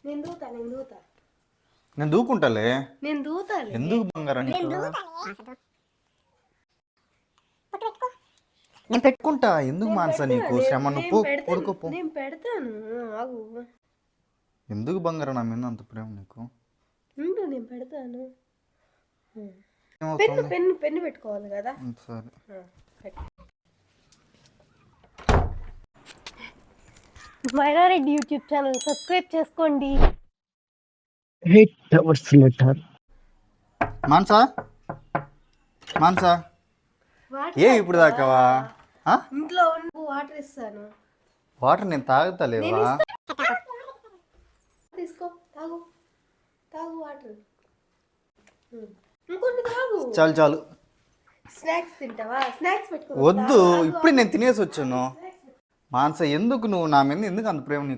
నేను దూకుంటాలే. నేను ఎందుకు బంగారం నీకు? నేను పెట్టుకుంటా. ఎందుకు మానస నీకు శ్రమ? నువ్వు పడుకోపో. నేను పెడతాను. ఆగు. ఎందుకు బంగారం నా మీద అంత ప్రేమ నీకు? నేను పెడతాను. ఏమవుతుంది? పెన్ను పెట్టుకోవాలి కదా. సరే. మైనారెడ్డి యూట్యూబ్ ఛానల్ సబ్స్క్రైబ్ చేసుకోండి. మానసా మానసా ఏ ఇప్పుడు దాకావా? ఇంట్లో వాటర్ ఇస్తాను. వాటర్ నేను తాగుతలేవా? తీసుకో, తాగు వాటర్. ఇంకొన్ని తాగు. చాలు. స్నాక్స్ తింటావా? స్నాక్స్ పెట్టుకో. వద్దు, ఇప్పుడు నేను తినేసి వచ్చాను. మానస ఎందుకు నువ్వు నా మీద ఎందుకు అంత ప్రేమ?